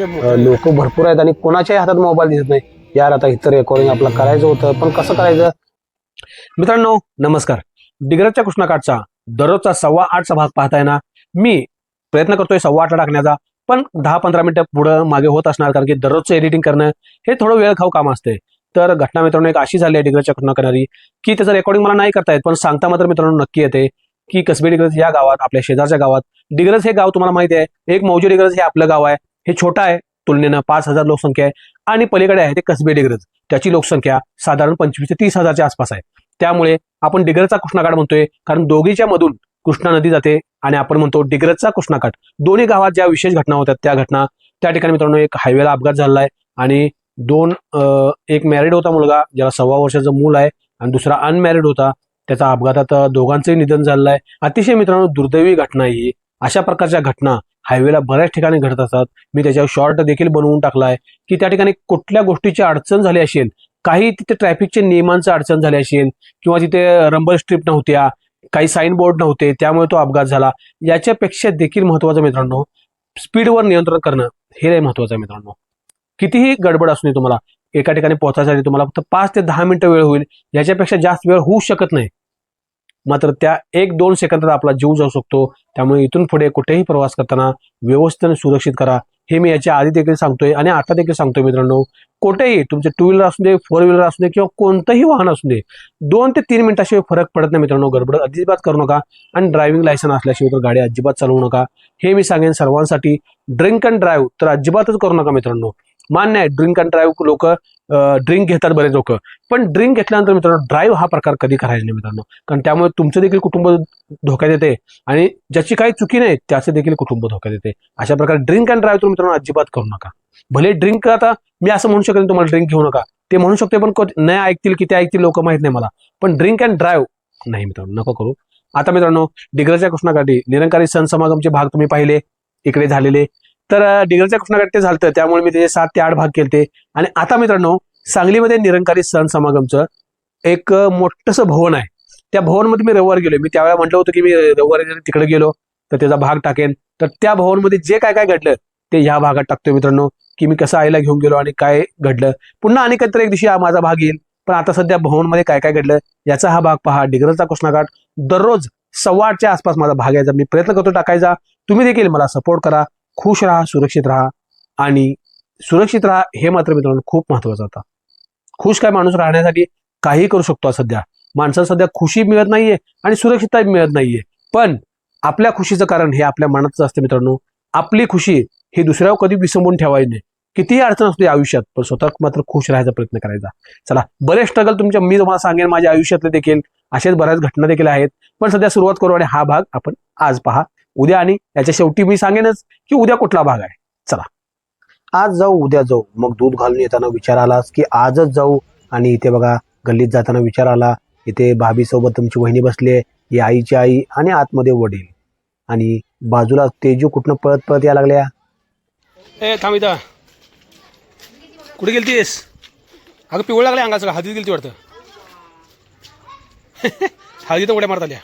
लोक भरपूर आहेत आणि कोणाच्याही हातात मोबाईल दिसत नाही. यार आता इथं रेकॉर्डिंग आपलं करायचं होतं, पण कसं करायचं. मित्रांनो नमस्कार. डिग्रजच्या कृष्णाकाठचा दररोजचा 8:15 भाग पाहताय ना. मी प्रयत्न करतोय 8:15 टाकण्याचा, पण 10-15 मिनिटं पुढं मागे होत असणार, कारण की दररोजचं एडिटिंग करणं हे थोडं वेळ खाऊ काम असते. तर घटना मित्रांनो एक अशी झाली आहे डिग्रजच्या कृष्णा करणारी, की त्याचं रेकॉर्डिंग मला नाही करता येत, पण सांगता मात्र मित्रांनो नक्की येते की कसबे डिग्रज या गावात, आपल्या शेजारच्या गावात. डिग्रज हे गाव तुम्हाला माहिती आहे, एक मौजे डिग्रज हे आपलं गाव आहे. हे छोटं आहे तुलनेनं, 5,000 लोकसंख्या आहे. आणि पलीकडे आहे ते कसबे डिग्रज, त्याची लोकसंख्या साधारण 25,000 ते 30,000च्या आसपास आहे. त्यामुळे आपण डिग्रजचा कृष्णाकाठ म्हणतोय, कारण दोघीच्या मधून कृष्णा नदी जाते आणि आपण म्हणतो डिग्रजचा कृष्णाकाठ. दोन्ही गावात ज्या विशेष घटना होत्या त्या घटना त्या ठिकाणी मित्रांनो एक हायवेला अपघात झाला आहे आणि एक मॅरिड होता मुलगा ज्याला 1.25 वर्षाचं मूल आहे आणि दुसरा अनमॅरिड होता. त्याचा अपघातात दोघांचंही निधन झालेलं आहे. अतिशय मित्रांनो दुर्दैवी घटना ही. अशा प्रकारच्या घटना हायवेला बऱ्याच ठिकाणी घडत असतात. मी त्याच्यावर शॉर्ट देखील बनवून टाकलाय की त्या ठिकाणी कुठल्या गोष्टीची अडचण झाली असेल, काही तिथे ट्रॅफिकच्या नियमांचं अडचण झाली असेल, किंवा तिथे रंबर स्ट्रीप नव्हत्या, काही साईन बोर्ड नव्हते, त्यामुळे तो अपघात झाला. याच्यापेक्षा देखील महत्वाचं मित्रांनो स्पीडवर नियंत्रण करणं हे महत्वाचं आहे मित्रांनो. कितीही गडबड असू नये, तुम्हाला एका ठिकाणी पोहोचायसाठी तुम्हाला फक्त 5 ते 10 मिनिटं वेळ होईल, याच्यापेक्षा जास्त वेळ होऊ शकत नाही. मात्र त्या 1-2 सेकंदात आपला जीव जाऊ शकतो. त्यामुळे इथून पुढे कुठेही प्रवास करताना व्यवस्थित आणि सुरक्षित करा. हे मी याच्या आधी देखील सांगतोय आणि आता देखील सांगतोय मित्रांनो. कुठेही तुमचे 2 व्हीलर असू दे, 4 व्हीलर असू दे किंवा कोणतंही वाहन असू दे, 2 ते 3 मिनिटाशिवाय फरक पडत नाही मित्रांनो. गडबड अजिबात करू नका आणि ड्रायव्हिंग लायसन्स असल्याशिवाय तर गाडी अजिबात चालवू नका. हे मी सांगेन सर्वांसाठी. ड्रिंक अँड ड्राईव्ह तर अजिबातच करू नका मित्रांनो. मान्य आहे ड्रिंक अँड ड्राईव्ह लोक ड्रिंक घेतात बरेच लोक, पण ड्रिंक घेतल्यानंतर मित्रांनो ड्राईव्ह हा प्रकार कधी करायचा नाही मित्रांनो, कारण त्यामुळे तुमचं देखील कुटुंब धोक्यात येते आणि ज्याची काही चुकी नाही त्याचं देखील कुटुंब धोक्यात येते. अशा प्रकारे ड्रिंक अँड ड्राईव्ह तुम्ही मित्रांनो अजिबात करू नका. भले ड्रिंक, आता मी असं म्हणू शकेन तुम्हाला ड्रिंक घेऊ नका, ते म्हणू शकते, पण नाही ऐकतील की ते ऐकतील लोक माहित नाही मला, पण ड्रिंक अँड ड्राईव्ह नाही मित्रांनो, नको करू. आता मित्रांनो डिग्रजच्या कृष्णाकाठी निरंकारी सण समागमचे भाग तुम्ही पाहिले इकडे झालेले. तर डिग्रजच्या कृष्णाकाठ ते झालं, त्यामुळे मी त्याचे 7 ते 8 भाग केले. आणि आता मित्रांनो सांगलीमध्ये निरंकारी सण समागमचं एक मोठंसं भवन आहे. त्या भवनमध्ये मी रविवार गेलो. मी त्यावेळेला म्हटलं होतं की मी रविवारी तिकडे गेलो तर त्याचा भाग टाकेन. तर त्या भवनमध्ये जे काय काय घडलं ते ह्या भागात टाकतोय मित्रांनो, की मी कसं आईला घेऊन गेलो आणि काय घडलं. पुन्हा आणि कधीतरी एक दिवशी माझा भाग येईल, पण आता सध्या भवनमध्ये काय काय घडलं याचा हा भाग पहा. डिग्रजचा कृष्णाकाठ दररोज 8:15च्या आसपास माझा भाग यायचा. मी प्रयत्न करतो टाकायचा. तुम्ही देखील मला सपोर्ट करा. खुश राहा, सुरक्षित राहा आणि सुरक्षित राहा हे मात्र मित्रांनो खूप महत्वाचं होतं. खुश काय माणूस राहण्यासाठी काही करू शकतो. सध्या माणसाला सध्या खुशी मिळत नाहीये आणि सुरक्षितता मिळत नाहीये, पण आपल्या खुशीचं कारण हे आपल्या मनातच असते मित्रांनो. आपली खुशी ही दुसऱ्यावर कधी विसंबून ठेवायची नाही. कितीही अडचण असते आयुष्यात, पण स्वतः मात्र खुश राहायचा प्रयत्न करायचा. चला, बरेच स्ट्रगल तुमच्या मी तुम्हाला सांगेन माझ्या आयुष्यातले देखील असेच बऱ्याच घटना देखील आहेत, पण सध्या सुरुवात करू आणि हा भाग आपण आज पहा. उद्या आणि याच्या शेवटी मी सांगेनच की उद्या कुठला भाग आहे. चला, आज जाऊ उद्या जाऊ, मग दूध घालून येताना विचार आलास की आजच जाऊ. आणि इथे बघा गल्लीत जाताना विचार आला. इथे भाभी सोबत तुमची वहिनी बसली, ही आईची आई आणि आतमध्ये वडील, आणि बाजूला तेजू कुठनं पळत पळत या लागल्या. ए थांब इथं, कुठे गेलतीस? अगं पिवळ लागले अंगात सगळं, हळदीत गेलती वाटतं. हळदीत उड्या मारत आल्या.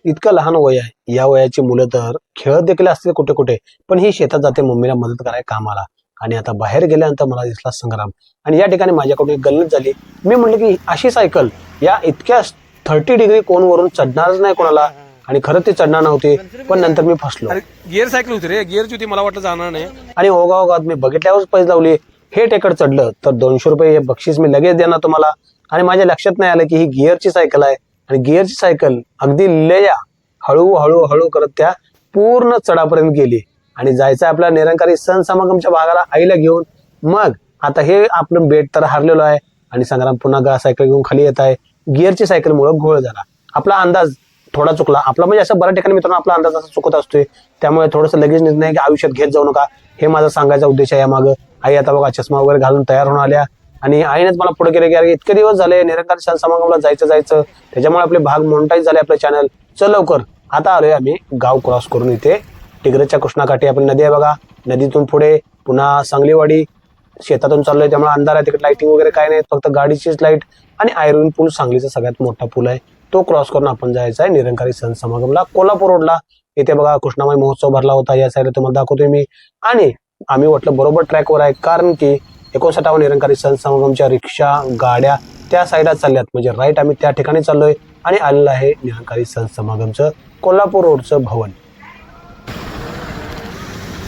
इतकं लहान वय आहे, या वयाची मुलं तर खेळत देखील असते कुठे कुठे, पण ही शेतात जाते मम्मीला मदत करायला कामाला. आणि आता बाहेर गेल्यानंतर मला दिसला संग्राम, आणि या ठिकाणी माझ्याकडून एक गल्लत झाली. मी म्हटलं की अशी सायकल या इतक्या 30 डिग्री कोनवरून चढणारच नाही कोणाला, आणि खरं ते चढणार नव्हते, पण नंतर मी फसलो. गिअर सायकल होती रे, गिअरची होती, मला वाटलं जाणार नाही. आणि ओघाओघात मी बघितल्यावर पैसे लावले. हे टेकड चढलं तर 200 रुपये हे बक्षीस मी लगेच देणार तुम्हाला. आणि माझ्या लक्षात नाही आलं की ही गिअरची सायकल आहे, आणि गिअरची सायकल अगदी लया हळूहळू हळू करत त्या पूर्ण चढापर्यंत गेली. आणि जायचं आपल्या निरंकारी सण समागमच्या भागाला आईला घेऊन. मग आता हे आपलं बेट तर हारलेलो आहे, आणि संग्राम पुन्हा सायकल घेऊन खाली येत आहे. गिअरची सायकल मुळे घोळ झाला. आपला अंदाज थोडा चुकला आपला, म्हणजे असं बऱ्याच ठिकाणी मित्रांनो आपला अंदाज असा चुकत असतोय. त्यामुळे थोडंसं लगेच निर्णय की आयुष्यात घेत जाऊ नका, हे माझा सांगायचा उद्देश आहे यामागं. आई आता बघा चष्मा वगैरे घालून तयार होऊन आल्या, आणि आईनेच मला पुढे केले की अरे इतके दिवस झाले निरंकारी सण समागमला जायचं, त्याच्यामुळे आपले भाग मोनिटाईज झाले आपलं चॅनल. चल लवकर. आता आलोय आम्ही गाव क्रॉस करून. इथे डिग्रजच्या कृष्णाकाठी आपली नदी आहे बघा. नदीतून पुढे पुन्हा सांगलीवाडी. शेतातून चाललोय त्यामुळे अंधार आहे, तिकडे लाइटिंग वगैरे काय नाही, फक्त गाडीचीच लाईट. आणि आयर्विन पूल सांगलीचा सगळ्यात मोठा पूल आहे, तो क्रॉस करून आपण जायचं आहे निरंकारी सण समागमला कोल्हापूर रोडला. इथे बघा कृष्णामाई महोत्सव भरला होता, या साईडला तुम्हाला दाखवतोय मी. आणि आम्ही वाटलं बरोबर ट्रॅकवर आहे, कारण की 59वा निरंकारी सण समागमच्या रिक्षा गाड्या त्या साईडला चालल्यात, म्हणजे राईट आम्ही त्या ठिकाणी चाललोय आणि आलेलं आहे निरंकारी सण समागमचं कोल्हापूर रोडचं भवन.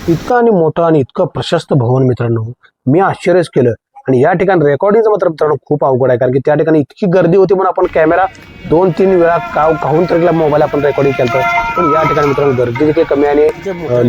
इतकं आणि मोठं आणि इतकं प्रशस्त भवन मित्रांनो, मी आश्चर्यच केलं. आणि या ठिकाणी रेकॉर्डिंगचं मात्र मित्रांनो खूप अवघड आहे, कारण की त्या ठिकाणी इतकी गर्दी होती म्हणून आपण कॅमेरा 2-3 वेळा काहून तरी मोबाईल आपण रेकॉर्डिंग केलं. पण या ठिकाणी मित्रांनो गर्दी देखील कमी आणि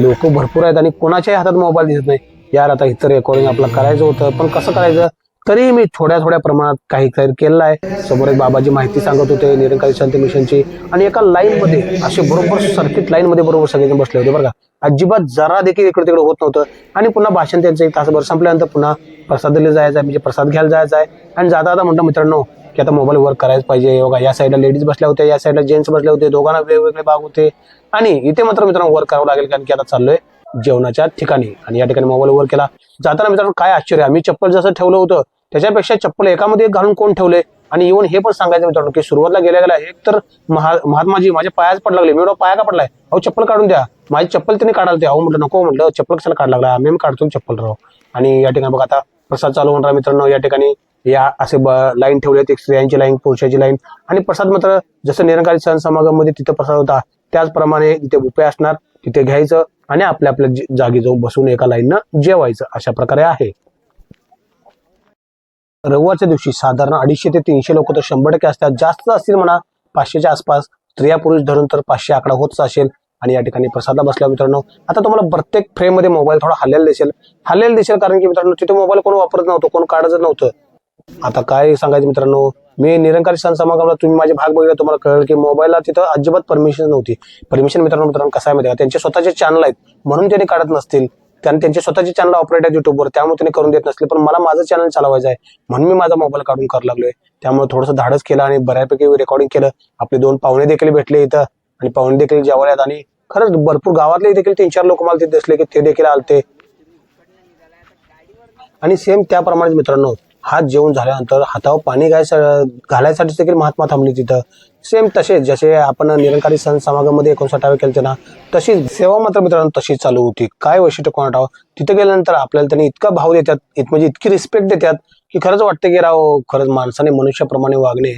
लोक भरपूर आहेत आणि कोणाच्याही हातात मोबाईल दिसत नाही. यार आता इथं रेकॉर्डिंग आपलं करायचं होतं, पण कसं करायचं, तरी मी थोड्या प्रमाणात काही केलेलं आहे. समोर एक बाबाजी माहिती सांगत होते निरंकारी संत मिशनची, आणि एका लाईन मध्ये असे बरोबर सर्किट लाईन मध्ये बरोबर सगळेजण बसले होते बरं का. अजिबात जरा देखील इकडे तिकडे होत नव्हतं. आणि पुन्हा भाषण त्यांचं 1 तासभर संपल्यानंतर पुन्हा प्रसाद दिले जायचा आहे, म्हणजे प्रसाद घ्यायला जायचा आहे. आणि जाता म्हटलं मित्रांनो की आता मोबाईल वर करायच पाहिजे. योगा या साईडला लेडीज बसल्या होत्या, या साईडला जेंट्स बसले होते, दोघांना वेगवेगळे भाग होते. आणि इथे मात्र मित्रांनो वर करावं लागेल, कारण की आता चाललोय जेवणाच्या ठिकाणी. आणि या ठिकाणी मोबाईल वर केला. जाताना मित्रांनो काय आश्चर्य, आम्ही चप्पल जसं ठेवलं होतं त्याच्यापेक्षा चप्पल एकामध्ये एक घालून कोण ठेवले. आणि इव्हन हे पण सांगायचं मित्रांनो की सुरुवातीला गेल्या एक तर महात्माजी माझ्या पायाच पड लागले. मी एवढा पाया का पडलाय, अहो चप्पल काढून द्या. माझी चप्पल त्यांनी काढाल ते, अहो म्हटलं नको, म्हटलं चप्पल कशाला काढ लागला, आम्ही काढतो चप्पल राव. आणि या ठिकाणी बघा आता प्रसाद चालू होणार मित्रांनो. या ठिकाणी या असे लाईन ठेवलेत, एक स्त्रियांची लाईन, पुरुषाची लाईन. आणि प्रसाद मात्र जसं निरंकारी सण समागम मध्ये तिथं प्रसाद होता त्याचप्रमाणे तिथे बुफे असणार, तिथे घ्यायचं आणि आपल्या जागी जाऊन बसून एका लाईननं जेवायचं, अशा प्रकारे आहे. रविवारच्या दिवशी साधारण 250 ते 300 लोक तर 100% असतात, जास्त असतील म्हणा 500च्या आसपास, स्त्रिया पुरुष धरून तर 500 आकडा होतच असेल. आणि या ठिकाणी प्रसादला बसल्या मित्रांनो. आता तुम्हाला प्रत्येक फ्रेम मध्ये मोबाईल थोडा हल्लेला दिसेल, कारण की मित्रांनो तिथे मोबाईल कोण वापरत नव्हतं, कोण काढत नव्हतं. आता काय सांगायचं मित्रांनो, मी निरंकारी सण समागमला तुम्ही माझे भाग बघितले, तुम्हाला कळलं की मोबाईलला तिथं अजिबात परमिशन नव्हती. परमिशन मित्रांनो कसं आहे माहिती का, त्यांचे स्वतःचे चॅनल आहेत म्हणून त्यांनी काढत नसतील. त्यांचे स्वतःचे चॅनल ऑपरेट आहेत युट्यूबवर, त्यामुळे त्यांनी करून देत नसले. पण मला माझं चॅनल चालवायचं आहे म्हणून मी माझा मोबाईल काढून करायला लागलोय. त्यामुळे थोडंसं धाडस केलं आणि बऱ्यापैकी रेकॉर्डिंग केलं. आपले 2 पाहुणे देखील भेटले इथं, आणि पाहुणे देखील जेवायला. आणि खरंच भरपूर गावातले देखील 3-4 लोक मला तिथे दिसले की ते देखील आलते. आणि सेम त्याप्रमाणे मित्रांनो हात जेवून झाल्यानंतर हातावर पाणी घालायसाठी देखील महात्मा थांबली तिथं. सेम तसे जसे आपण निरंकारी सण समागम मध्ये 59 केलते ना, तशी सेवा मात्र मित्रांनो तशी चालू होती. काय वैशिष्ट्य कोणाटावं, तिथे गेल्यानंतर आपल्याला त्यांनी इतका भाव देतात, म्हणजे इतकी रिस्पेक्ट देतात की खरंच वाटतं की राव, खरंच माणसाने मनुष्याप्रमाणे वागणे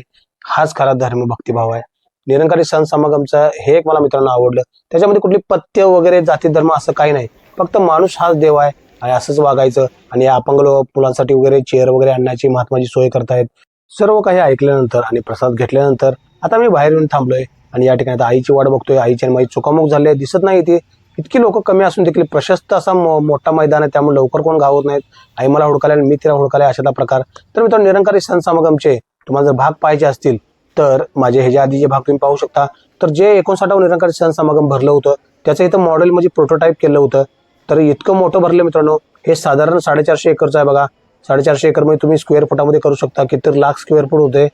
हाच खरा धर्म भक्तिभाव आहे. निरंकारी सण समागमचं हे एक मला मित्रांनो आवडलं. त्याच्यामध्ये कुठली पथ्य वगैरे जाती धर्म असं काही नाही, फक्त माणूस हाच देव आहे आणि असंच वागायचं. आणि अपंग मुलांसाठी वगैरे चेअर वगैरे आणण्याची महात्माची सोय करतायत. सर्व काही ऐकल्यानंतर आणि प्रसाद घेतल्यानंतर आता मी बाहेर येऊन थांबलोय. आणि या ठिकाणी आता आईची वाट बघतोय. आईची आणि माझी चुकामुक झाली आहे, दिसत नाही ती. इतकी लोक कमी असून देखील प्रशस्त असा मोठा मैदान आहे, त्यामुळे लवकर कोण गावत नाहीत. आई मला हुडकायला आणि मी तिला हुडकायला, अशातला प्रकार. तर मित्रांनो निरंकारी सण समागमचे तुम्हाला जर भाग पाहिजे असतील तर माझे ह्याच्या आधीचे भाग तुम्ही पाहू शकता. तर जे 59वा निरंकारी सण समागम भरलं होतं त्याचं इथं मॉडेल म्हणजे प्रोटोटाईप केलं होतं. तर इतकं मोठं भरलं मित्रांनो, हे साधारण 450 एकरचं आहे बघा. 450 एकर मध्ये तुम्ही स्क्वेअर फुटामध्ये करू शकता, किती लाख स्क्वेअर फूट होते.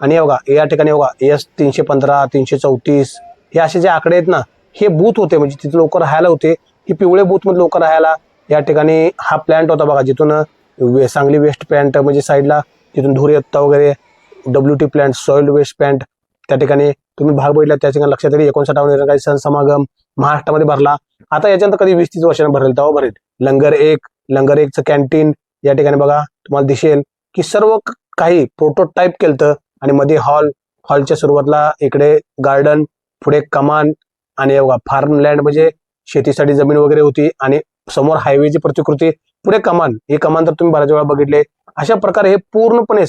आणि बघा या ठिकाणी बघा एस 315, 334 हे असे जे आकडे आहेत ना, हे बूथ होते, म्हणजे तिथे लोक राहायला होते. ही पिवळे बूथ मध्ये लोक राहायला. या ठिकाणी हा प्लांट होता बघा, जिथून सांगली वेस्ट प्लांट म्हणजे साईडला तिथून धूर येता वगैरे, WT plant, soil waste plant, त्या ठिकाणी तुम्ही भाग बघितला. त्या ठिकाणी लक्षात येईल 59वा निरंकारी सण समागम महाराष्ट्रामध्ये भरला. आता याच्यानंतर कधी 20-30 वर्षांनी भरेल तेव्हा भरेल. लंगर एकचं कॅन्टीन या ठिकाणी बघा तुम्हाला दिसेल की सर्व काही प्रोटोटाईप केलं. आणि मध्ये हॉलच्या सुरुवातीला इकडे गार्डन, पुढे कमान, आणि बघा फार्मलँड म्हणजे शेतीसाठी जमीन वगैरे होती. आणि समोर हायवेची प्रतिकृती, पुढे कमान. हे कमान तर तुम्ही बऱ्याच वेळा बघितले. अशा प्रकारे हे पूर्णपणे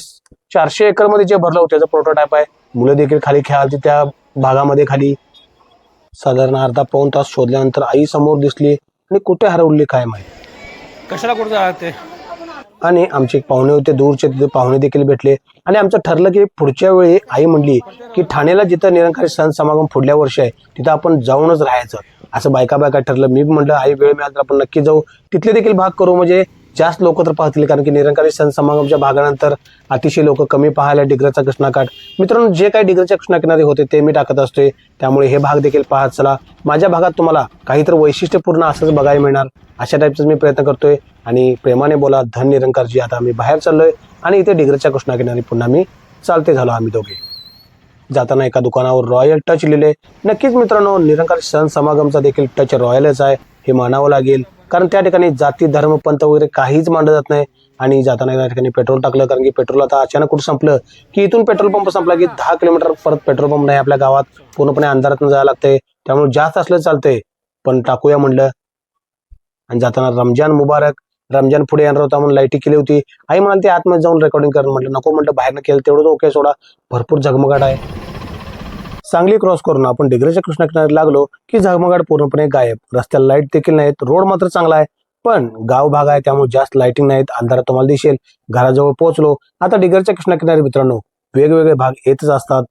400 एकर मध्ये जे भरलं होतं त्याचं प्रोटोटाईप आहे. मुलं देखील खाली खेळाली त्या भागामध्ये. खाली साधारण अर्धा पाऊण तास शोधल्यानंतर आई समोर दिसली आणि कुठे हरवली काय माहिती, कशाला कुठं जाते. आणि आमचे एक पाहुणे होते दूरचे, तिथे पाहुणे देखील भेटले. आणि आमचं ठरलं की पुढच्या वेळी आई म्हणली की ठाण्याला जिथं निरंकारी सण समागम पुढल्या वर्षी आहे तिथं आपण जाऊनच राहायचं, असं बायका ठरलं. मी म्हटलं आई वेळ मिळाला तर आपण नक्की जाऊ, तिथले देखील भाग करू, म्हणजे जास्त लोक तर पाहतील. कारण की निरंकारी सण समागमच्या भागानंतर अतिशय लोक कमी पाहायला डिग्रजचा कृष्णाकाठ. मित्रांनो जे काही डिग्रजच्या कृष्णाकिनारी होते ते मी टाकत असतोय, त्यामुळे हे भाग देखील पाहत चला. माझ्या भागात तुम्हाला काहीतरी वैशिष्ट्यपूर्ण असंच बघायला मिळणार, अशा टाईपचं मी प्रयत्न करतोय. आणि प्रेमाने बोला धन निरंकारजी. आता आम्ही बाहेर चाललोय आणि इथे डिग्रजच्या कृष्णाकिनारी पुन्हा मी चालते झालो आम्ही दोघे. जाताना एका दुकानावर रॉयल टच लिहिले. नक्कीच मित्रांनो निरंकारी सण समागमचा देखील टच रॉयलच आहे हे मानावं लागेल. कारण त्या ठिकाणी जाती धर्म पंथ वगैरे काहीच मांडलं जात नाही. आणि जाताना या ठिकाणी पेट्रोल टाकलं, कारण की पेट्रोल आता अचानक कुठं संपलं की इथून पेट्रोल पंप संपला की 10 किलोमीटर परत पेट्रोल पंप नाही आपल्या गावात, पूर्णपणे अंधारातून जायला लागतंय. त्यामुळे जास्त असलं चालतंय, पण टाकूया म्हणलं. आणि जाताना रमजान मुबारक, रमजान पुढे येणार होता म्हणून लाईटी केली होती. आई म्हणाली ते आतमध्ये जाऊन रेकॉर्डिंग कर, म्हटलं नको, म्हटलं बाहेरनं केलं तेवढंच ओके, सोडा भरपूर झगमगाट आहे. सांगली क्रॉस करून आपण डिग्रजच्या कृष्णा किनारी लागलो की झगमगाट पूर्णपणे गायब. रस्त्याला लाईट देखील नाहीत, रोड मात्र चांगला आहे, पण गाव भाग आहे त्यामुळे जास्त लाईटिंग नाहीत, अंधारात तुम्हाला दिसेल. घराजवळ पोहोचलो. आता डिग्रजच्या कृष्णा किनारी मित्रांनो वेगवेगळे भाग येतच असतात.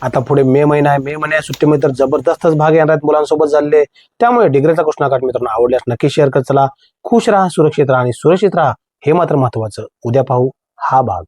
आता पुढे मे महिना आहे, मे महिन्या सुट्टीमध्ये तर जबरदस्तच भाग येणार आहेत मुलांसोबत झालेले. त्यामुळे डिग्रजचा कृष्णाघाट मित्रांनो आवडल्यास नक्की शेअर करत चला. खुश राहा, सुरक्षित राहा आणि सुरक्षित राहा, हे मात्र महत्वाचं. उद्या पाहू हा भाग.